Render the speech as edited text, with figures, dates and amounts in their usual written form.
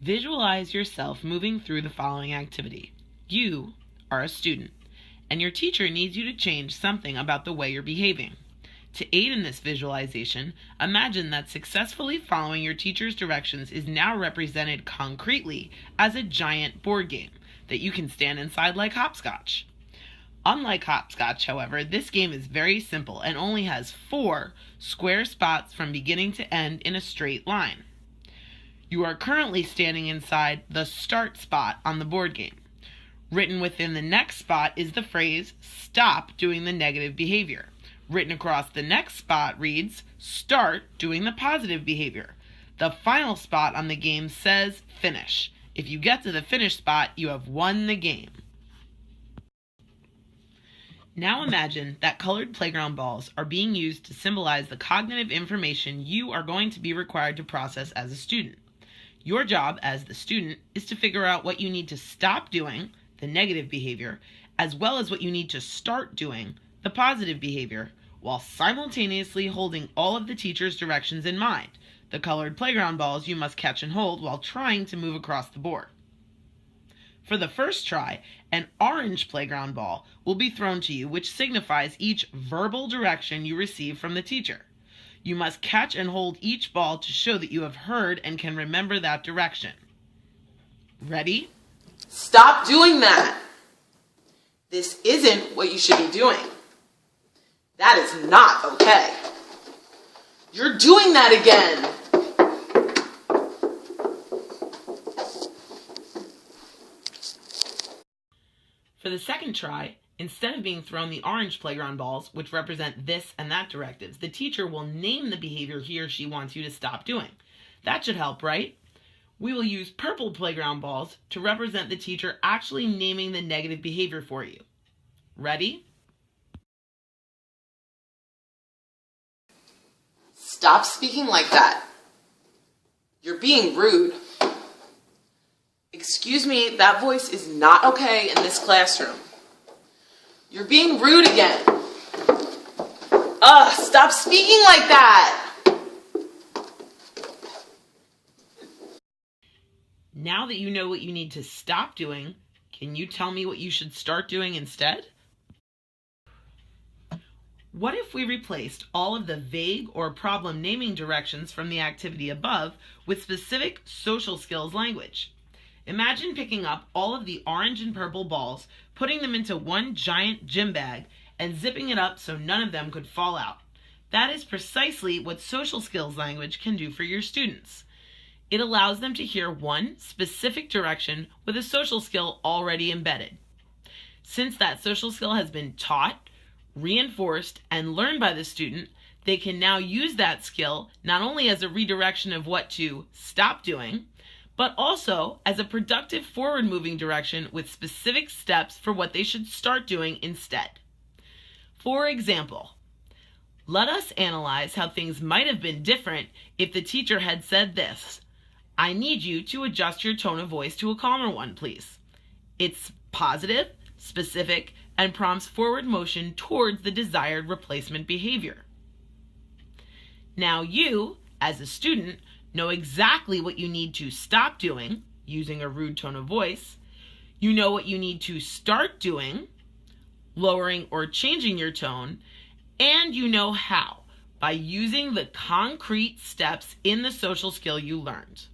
Visualize yourself moving through the following activity. You are a student, and your teacher needs you to change something about the way you're behaving. To aid in this visualization, imagine that successfully following your teacher's directions is now represented concretely as a giant board game that you can stand inside like hopscotch. Unlike hopscotch, however, this game is very simple and only has 4 square spots from beginning to end in a straight line. You are currently standing inside the start spot on the board game. Written within the next spot is the phrase, "Stop doing the negative behavior." Written across the next spot reads, "Start doing the positive behavior." The final spot on the game says, "Finish." If you get to the finish spot, you have won the game. Now imagine that colored playground balls are being used to symbolize the cognitive information you are going to be required to process as a student. Your job as the student is to figure out what you need to stop doing, the negative behavior, as well as what you need to start doing, the positive behavior, while simultaneously holding all of the teacher's directions in mind, the colored playground balls you must catch and hold while trying to move across the board. For the first try, an orange playground ball will be thrown to you, which signifies each verbal direction you receive from the teacher. You must catch and hold each ball to show that you have heard and can remember that direction. Ready? Stop doing that. This isn't what you should be doing. That is not okay. You're doing that again. For the second try, instead of being thrown the orange playground balls, which represent this and that directives, the teacher will name the behavior he or she wants you to stop doing. That should help, right? We will use purple playground balls to represent the teacher actually naming the negative behavior for you. Ready? Stop speaking like that. You're being rude. Excuse me, that voice is not okay in this classroom. You're being rude again. Stop speaking like that. Now that you know what you need to stop doing, can you tell me what you should start doing instead? What if we replaced all of the vague or problem naming directions from the activity above with specific social skills language? Imagine picking up all of the orange and purple balls, putting them into one giant gym bag, and zipping it up so none of them could fall out. That is precisely what social skills language can do for your students. It allows them to hear one specific direction with a social skill already embedded. Since that social skill has been taught, reinforced, and learned by the student, they can now use that skill not only as a redirection of what to stop doing, but also as a productive forward-moving direction with specific steps for what they should start doing instead. For example, let us analyze how things might have been different if the teacher had said this: "I need you to adjust your tone of voice to a calmer one, please." It's positive, specific, and prompts forward motion towards the desired replacement behavior. Now you, as a student, know exactly what you need to stop doing, using a rude tone of voice. You know what you need to start doing, lowering or changing your tone, and you know how, by using the concrete steps in the social skill you learned.